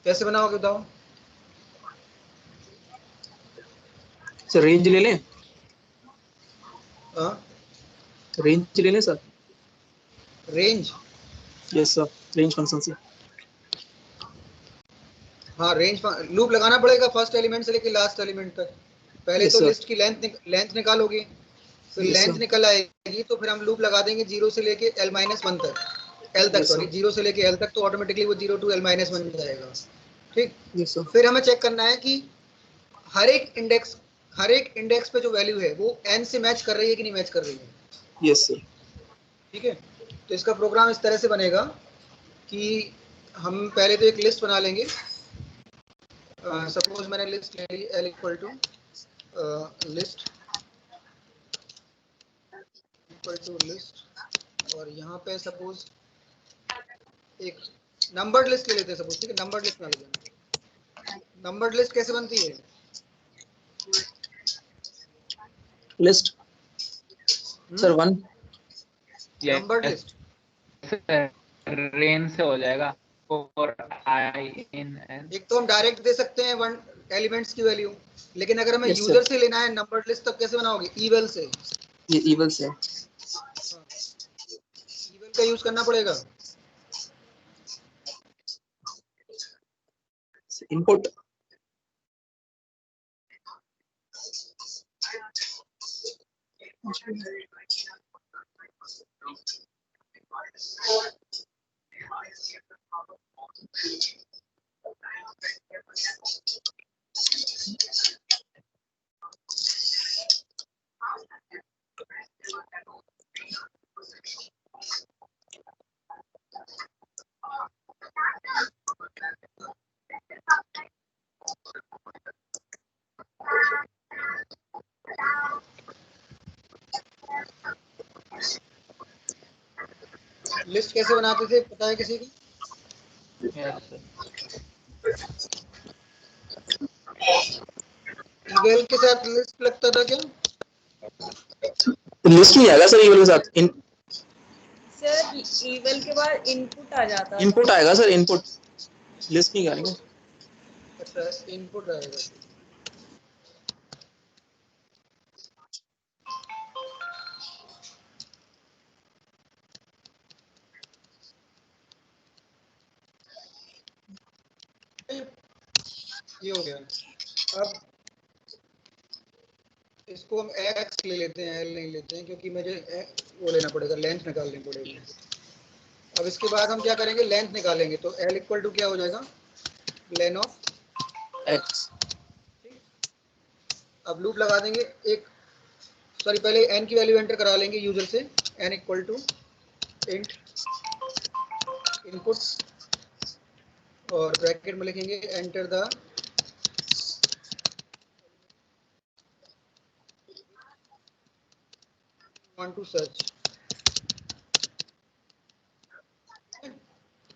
कैसे बनाओगे बताओ? सर रेंज ले लें, हाँ, रेंज ले लें sir. Range? Yes sir, range function से। हाँ, रेंज लूप लगाना पड़ेगा फर्स्ट एलिमेंट से लेके लास्ट एलिमेंट तक। पहले Yes, तो sir. लिस्ट की लेंथ निकालोगे, फिर Yes, लेंथ sir. निकल आएगी तो फिर हम लूप लगा देंगे 0 से लेके l-1 तक, l तक, Yes, सॉरी sir. 0 से लेके l तक, तो ऑटोमेटिकली वो 0 to l-1 जाएगा। ठीक, Yes, sir. फिर हमें चेक करना है कि हर एक इंडेक्स पे जो वैल्यू है वो n से मैच कर रही है कि नहीं मैच कर रही है। Yes, sir. ठीक है, तो इसका प्रोग्राम इस तरह से बनेगा कि हम पहले तो एक लिस्ट बना लेंगे। सपोज मैंने लिस्ट ले ली l equal to list equal to list, और यहाँ पे सपोज एक नंबर्ड लिस्ट ले लेते हैं सपोज। ठीक है, नंबर्ड लिस्ट बना लेते हैं। नंबर्ड लिस्ट कैसे बनती है? List. Sir, 1. Numbered list range से हो जाएगा और आई इन एन। एक तो हम डायरेक्ट दे सकते हैं वन एलिमेंट्स की वैल्यू, लेकिन अगर हमें Yes, sir. यूजर से लेना है नंबर्ड लिस्ट, तब कैसे बनाओगे? इवल से। ये evil से। इवल का यूज करना पड़ेगा। Input. लिस्ट कैसे बनाते थे पता है किसी को? यस इवल के साथ लिस्ट लगता था क्या? लिस्ट नहीं आएगा सर इवल के साथ। सर इवल के बाद इनपुट आ जाता है। इनपुट आएगा सर, इनपुट, लिस्ट नहीं आएगा। अच्छा, इनपुट आएगा। ये हो गया। अब इसको हम x ले लेते हैं, l नहीं लेते हैं, क्योंकि मुझे वो लेना पड़ेगा, लेंथ निकालनी पड़ेगी। अब इसके बाद हम क्या करेंगे, लेंथ निकालेंगे। तो l इक्वल टू क्या हो जाएगा, लेन ऑफ x। अब लूप लगा देंगे एक, सॉरी पहले n की वैल्यू एंटर करा लेंगे यूजर से, n equal to int input और ब्रैकेट में लिखेंगे enter the want to search.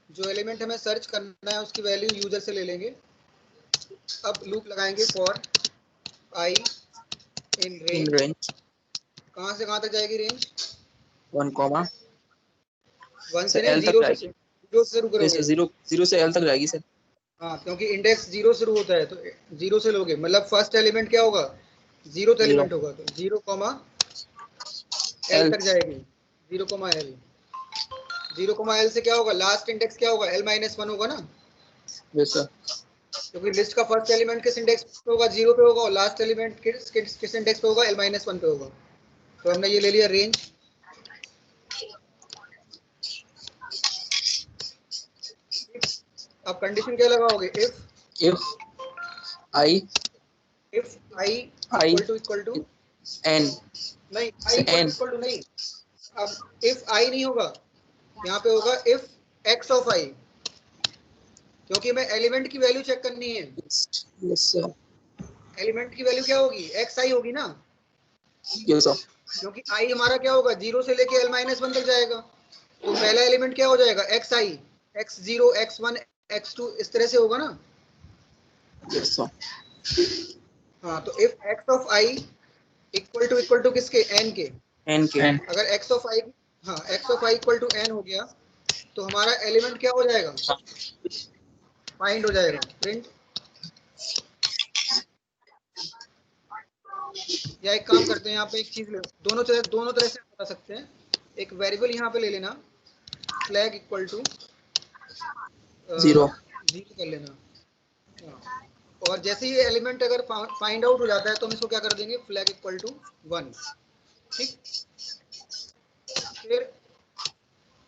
जो एलिमेंट हमें सर्च करना है उसकी वैल्यू यूजर से ले लेंगे। अब लूप लगाएंगे for i in in range. Range कहाँ से कहाँ तक जाएगी रेंज, 1, 1 से से नहीं, l तक जीरो से जाएगी। शुरू करोगे। जैसे 0 से l तक जाएगी सर। हाँ, क्योंकि इंडेक्स 0 शुरू होता है, तो 0 से लोगे, मतलब फर्स्ट एलिमेंट क्या होगा, 0th 0 एलिमेंट होगा, तो 0, l l। तक जाएगी। 0, l 0, l से क्या होगा, लास्ट इंडेक्स क्या होगा, l-1 होगा ना, यस सर। क्योंकि लिस्ट का फर्स्ट एलिमेंट किस इंडेक्स पे होगा, 0 पे होगा, और लास्ट एलिमेंट किस इंडेक्स पे होगा, l-1 पे होगा। तो हमने ये ले लिया रेंज। अब कंडीशन क्या लगाओगे, if i equal to n नहीं, i से n। इक्वल टू नहीं, अब इफ i नहीं होगा, यहाँ पे होगा इफ x ऑफ i, क्योंकि मैं एलिमेंट की वैल्यू चेक करनी है। Yes sir. एलिमेंट की वैल्यू क्या होगी, xi होगी ना, यस सर। क्योंकि i हमारा क्या होगा, 0 से लेके l-1 तक जाएगा। तो पहला एलिमेंट क्या हो जाएगा, xi, x0, x1, x2 इस तरह से होगा ना। Yes sir. हाँ, तो if x of i equal to किसके, n के। n के। अगर x ऑफ i, हाँ x of i equal to n हो गया, तो हमारा एलिमेंट क्या हो जाएगा, फाइंड हो जाएगा, प्रिंट। या एक काम करते हैं, यहाँ पे एक चीज ले, दोनों तरह से बता सकते हैं। एक वेरिएबल यहाँ पे ले लेना, फ्लैग इक्वल टू 0 कर लेना। हाँ। और जैसे ही एलिमेंट अगर फाइंड आउट हो जाता है तो हम इसको क्या कर देंगे, फ्लैग इक्वल टू 1। ठीक, फिर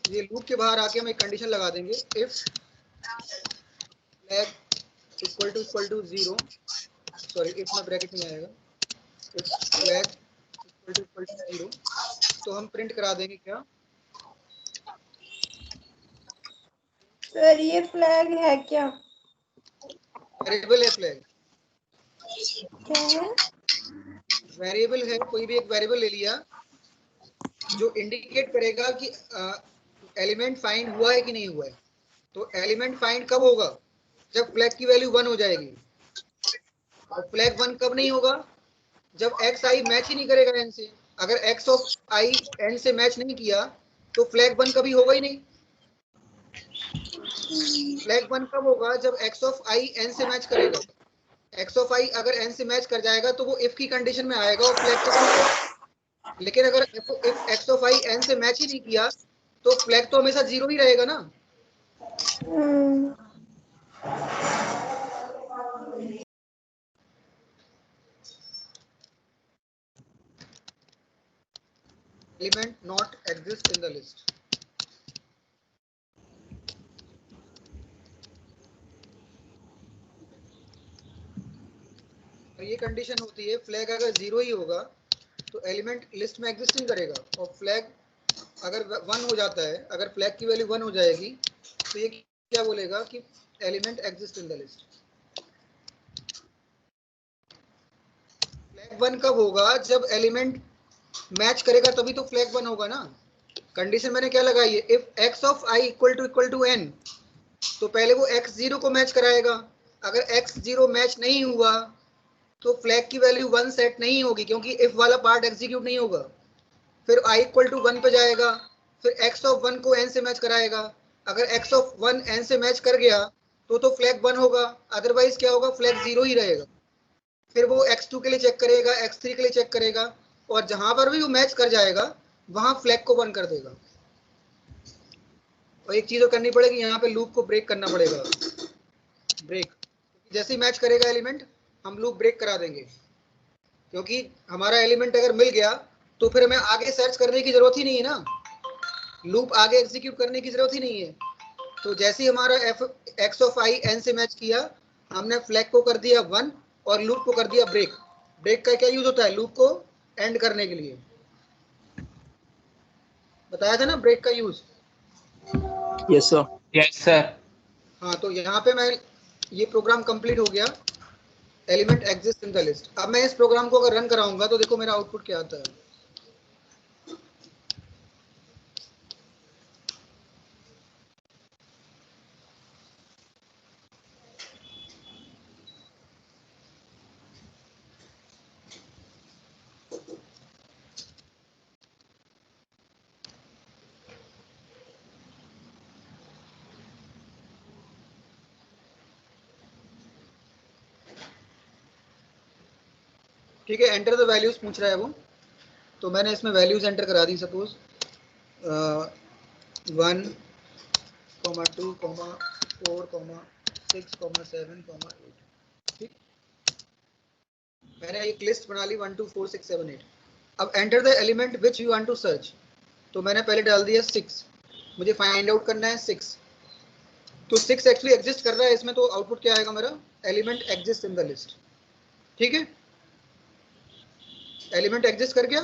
ये लूप के बाहर आके हम एक कंडीशन लगा देंगे, if flag equal to 0, sorry if में ब्रैकेट नहीं आएगा, इफ फ्लैग इक्वल टू 0, तो हम प्रिंट करा देंगे क्या, सर ये फ्लैग है क्या, वेरिएबल है फ्लैग, क्या है? वेरिएबल है, कोई भी एक वेरिएबल ले लिया जो इंडिकेट करेगा कि एलिमेंट फाइंड हुआ है कि नहीं हुआ है। तो एलिमेंट फाइंड कब होगा, जब फ्लैग की वैल्यू 1 हो जाएगी। और फ्लैग 1 कब नहीं होगा, जब एक्स आई मैच ही नहीं करेगा n से। अगर x ऑफ i n से मैच नहीं किया तो फ्लैग 1 कभी होगा ही नहीं। फ्लैग 1 कब होगा, जब x ऑफ i n से मैच करेगा। x ऑफ i अगर n से मैच कर जाएगा तो वो if की कंडीशन में आएगा और फ्लैग तो होगा। लेकिन अगर if x of i n से मैच ही नहीं किया तो फ्लैग तो हमेशा 0 ही रहेगा ना। Element not exist in the list. ये कंडीशन होती है, फ्लैग अगर 0 ही होगा तो एलिमेंट लिस्ट में एग्जिस्ट नहीं करेगा। और फ्लैग अगर 1 हो जाता है, अगर फ्लैग की वैल्यू 1 हो जाएगी तो ये क्या बोलेगा कि element exist in the list. Flag 1 कब होगा, जब एलिमेंट मैच करेगा तभी तो फ्लैग 1 होगा ना। कंडीशन मैंने क्या लगाई है, if x of i equal to n, तो पहले वो x0 को मैच कराएगा। अगर x0 मैच नहीं हुआ तो फ्लैग की वैल्यू 1 सेट नहीं होगी, क्योंकि इफ वाला पार्ट एग्जीक्यूट नहीं होगा। फिर i इक्वल टू 1 पे जाएगा, फिर x ऑफ 1 को n से मैच कराएगा। अगर x ऑफ 1 n से मैच कर गया तो फ्लैग 1 होगा, अदरवाइज क्या होगा, फ्लैग 0 ही रहेगा। फिर वो x2 के लिए चेक करेगा, x3 के लिए चेक करेगा, और जहां पर भी वो मैच कर जाएगा वहां फ्लैग को 1 कर देगा। और एक चीज और करनी पड़ेगी, यहाँ पे लूप को ब्रेक करना पड़ेगा, ब्रेक, जैसे ही मैच करेगा एलिमेंट हम लूप ब्रेक करा देंगे, क्योंकि हमारा एलिमेंट अगर मिल गया तो फिर हमें आगे सर्च करने की जरूरत ही नहीं है ना, लूप आगे एग्जीक्यूट करने की जरूरत ही नहीं है। तो जैसे ही हमारा if X of I N से मैच किया, हमने फ्लैग को कर दिया 1 और लूप को कर दिया ब्रेक। ब्रेक का क्या यूज होता है? लूप को एंड करने के लिए बताया था ना, ब्रेक का use. Yes sir. Yes sir. हाँ, तो यहाँ पे मैं ये प्रोग्राम कंप्लीट हो गया, element exist in the list. अब मैं इस प्रोग्राम को अगर रन कराऊंगा तो देखो मेरा आउटपुट क्या आता है। ठीक है, एंटर द वैल्यूज पूछ रहा है वो, तो मैंने इसमें वैल्यूज एंटर करा दी। सपोज 1, 2, 4, 6, 7, 8। ठीक, मैंने एक लिस्ट बना ली 1, 2, 4, 6, 7, 8। अब enter the element which you want to search, तो मैंने पहले डाल दिया 6, मुझे फाइंड आउट करना है 6। तो 6 एक्चुअली एग्जिस्ट कर रहा है इसमें, तो आउटपुट क्या आएगा मेरा? Element exist in the list. ठीक है, एलिमेंट एग्जिस्ट कर गया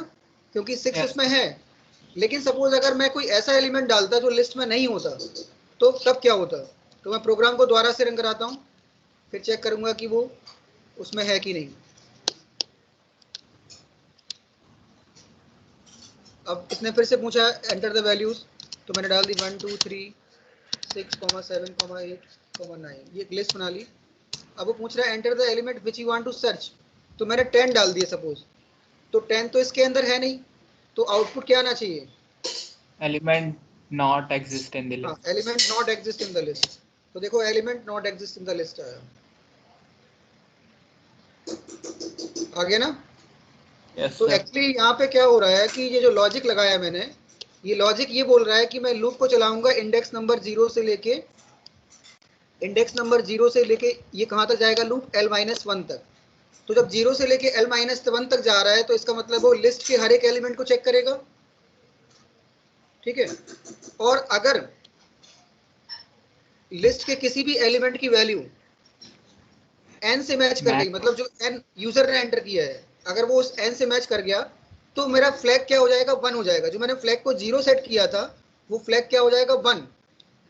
क्योंकि 6 Yes. उसमें है। लेकिन सपोज अगर मैं कोई ऐसा एलिमेंट डालता जो लिस्ट में नहीं होता, तो तब क्या होता? तो मैं प्रोग्राम को दोबारा से रन कराता हूँ, फिर चेक करूंगा कि वो उसमें है कि नहीं। अब इसने फिर से पूछा एंटर द वैल्यूज, तो मैंने डाल दी 1, 2, 3, 6, 7, 8, 9। ये लिस्ट बना ली। अब वो पूछ रहा है enter the element which you want to search, तो मैंने 10 डाल दिया सपोज, तो 10 तो इसके अंदर है नहीं, तो आउटपुट क्या आना चाहिए? Element not exist in the हाँ, list. Element not exist in the list. तो देखो element not exist in the list आया, आ गया ना। यस तो सर। एक्चुअली यहाँ पे क्या हो रहा है कि ये जो लॉजिक लगाया मैंने, ये लॉजिक ये बोल रहा है कि मैं लूप को चलाऊंगा इंडेक्स नंबर 0 से लेके ये कहाँ तक जाएगा लूप? l-1 तक। तो जब 0 से लेके l-1 तक जा रहा है, तो इसका मतलब वो लिस्ट के हर एक एलिमेंट को चेक करेगा। ठीक है, और अगर लिस्ट के किसी भी एलिमेंट की वैल्यू n से मैच कर गई, मतलब जो n यूजर ने एंटर किया है, अगर वो उस n से मैच कर गया, तो मेरा फ्लैग क्या हो जाएगा? 1 हो जाएगा। जो मैंने फ्लैग को 0 सेट किया था, वो फ्लैग क्या हो जाएगा? 1।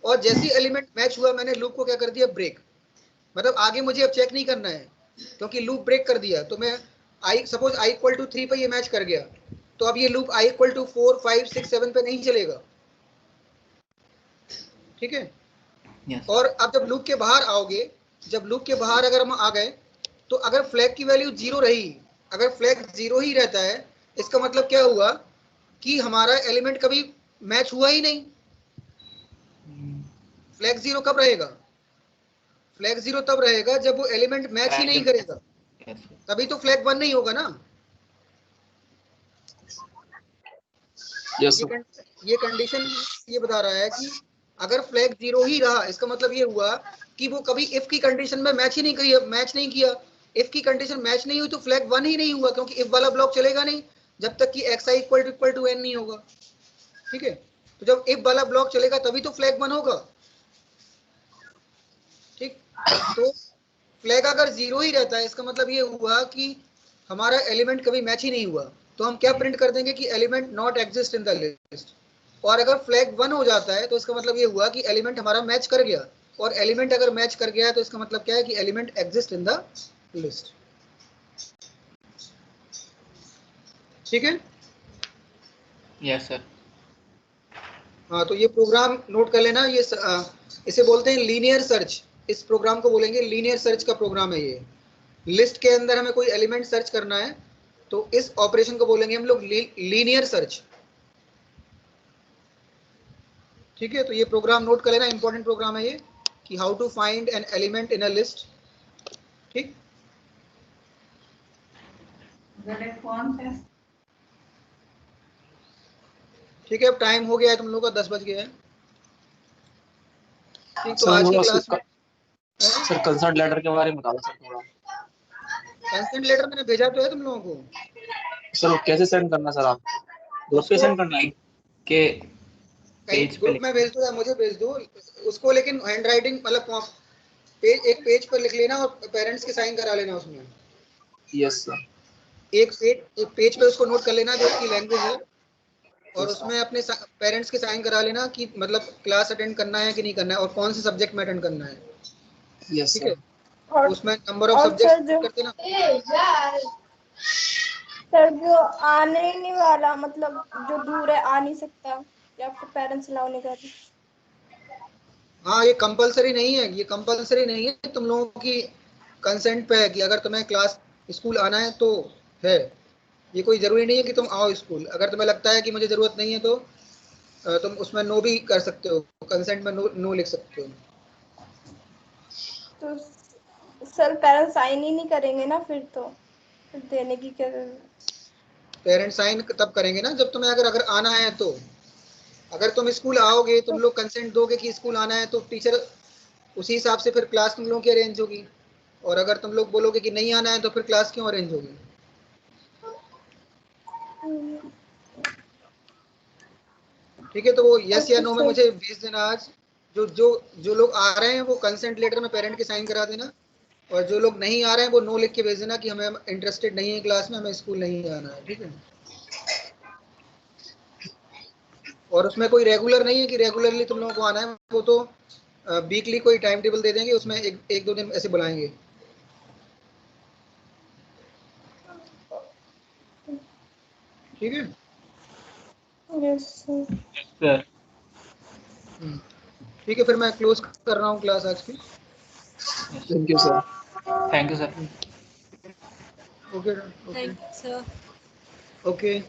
और जैसी एलिमेंट मैच हुआ, मैंने लूप को क्या कर दिया? ब्रेक। मतलब आगे मुझे अब चेक नहीं करना है, क्योंकि लूप ब्रेक कर दिया। तो मैं सपोज i = 3 पे ये मैच कर गया, तो अब ये लूप i = 4, 5, 6, 7 पे नहीं चलेगा। ठीक है, यस। और अब जब लूप के बाहर आओगे, जब लूप के बाहर अगर हम आ गए, तो अगर फ्लैग की वैल्यू 0 रही, अगर फ्लैग 0 ही रहता है, इसका मतलब क्या हुआ कि हमारा एलिमेंट कभी मैच हुआ ही नहीं। फ्लैग 0 कब रहेगा? फ्लैग 0 तब रहेगा जब वो एलिमेंट मैच ही नहीं करेगा, तभी तो फ्लैग 1 नहीं होगा ना। यस ये कंडीशन ये बता रहा है कि अगर फ्लैग 0 ही रहा, इसका मतलब ये हुआ कि वो कभी इफ की कंडीशन में मैच नहीं किया। इफ की कंडीशन मैच नहीं हुई तो फ्लैग 1 ही नहीं हुआ, क्योंकि इफ वाला ब्लॉक चलेगा नहीं जब तक कि xi = n नहीं होगा। ठीक है, तो जब इफ वाला ब्लॉक चलेगा तभी तो फ्लैग 1 होगा। ठीक, तो फ्लैग अगर 0 ही रहता है, इसका मतलब ये हुआ कि हमारा एलिमेंट कभी मैच ही नहीं हुआ। तो हम क्या प्रिंट कर देंगे कि element not exist in the list. और अगर फ्लैग 1 हो जाता है, तो इसका मतलब ये हुआ कि एलिमेंट हमारा मैच कर गया, और एलिमेंट अगर मैच कर गया है, तो इसका मतलब क्या है कि element exist in the list. ठीक है, यस सर। हाँ, तो ये प्रोग्राम नोट कर लेना। ये इसे बोलते हैं लीनियर सर्च। इस प्रोग्राम को बोलेंगे लीनियर सर्च का प्रोग्राम है ये। लिस्ट के अंदर हमें कोई एलिमेंट सर्च करना है, तो इस ऑपरेशन को बोलेंगे हम लोग लीनियर सर्च। ठीक है, तो ये प्रोग्राम नोट कर लेना, इंपॉर्टेंट प्रोग्राम है ये, कि how to find an element in a list. ठीक, ठीक है, अब टाइम हो गया है तुम लोगों का, 10 बज गए हैं। ठीक, तो सर आज की वो क्लास में सर कंसर्ट लेटर के बारे में बताओ सर थोड़ा। कंसेंट लेटर मैंने भेजा तो है तुम लोगों को। सर वो कैसे सेंड करना सर आप? ग्रुप पे सेंड करना है? के कहीं पेज पे ग्रुप में भेज दो या मुझे भेज दो उसको, लेकिन हैंड राइटिंग मतलब पेज, एक पेज पर लिख लेना और पेरेंट्स के साइन करा लेना उसमें। Yes sir. एक पेज पे उसको नोट कर लेना जो उसकी लैंग्वेज है, और उसमें अपने पेरेंट्स के साइन करा लेना कि मतलब क्लास अटेंड करना है कि नहीं करना है और कौन से सब्जेक्ट में अटेंड करना है। यस ठीक सर। है, और उसमें नंबर ऑफ और सब्जेक्ट करते ना। सर जो आने ही नहीं वाला, मतलब जो दूर है आ नहीं सकता, या फिर पेरेंट्स अलाउ नहीं कर रहे? हाँ ये कंपलसरी नहीं है, ये कंपलसरी नहीं है, तुम लोगों की कंसेंट पे है कि अगर तुम्हें क्लास स्कूल आना है तो है। ये कोई ज़रूरी नहीं है कि तुम आओ स्कूल। अगर तुम्हें लगता है कि मुझे ज़रूरत नहीं है तो तुम उसमें नो भी कर सकते हो, कंसेंट में नो लिख सकते हो। तो सर पेरेंट्स साइन ही नहीं करेंगे ना फिर तो, फिर देने की क्या जरूरत? पेरेंट्स साइन तब करेंगे ना जब तुम्हें अगर आना है तो। अगर तुम स्कूल आओगे, तुम लोग कंसेंट दोगे कि स्कूल आना है, तो टीचर उसी हिसाब से फिर क्लास तुम लोगों की अरेंज होगी। और अगर तुम लोग बोलोगे कि नहीं आना है तो फिर क्लास क्यों अरेंज होगी? ठीक है, तो वो यस या ओके नो में सर। मुझे भेज देना आज। जो जो जो लोग आ रहे हैं वो कंसेंट लेटर में पेरेंट के साइन करा देना, और जो लोग नहीं आ रहे हैं वो नो लिख के भेज देना कि हमें इंटरेस्टेड नहीं है क्लास में, हमें स्कूल नहीं आना है। ठीक है, और उसमें कोई रेगुलर नहीं है कि रेगुलरली तुम लोगों को आना है, वो तो वीकली कोई टाइम टेबल दे देंगे, उसमें एक दो दिन ऐसे बुलाएंगे। ठीक है। Yes sir. सर। ठीक है, फिर मैं क्लोज कर रहा हूँ क्लास आज की। Thank you sir. Thank you sir. Okay okay okay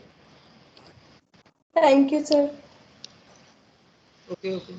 thank you sir. Okay okay.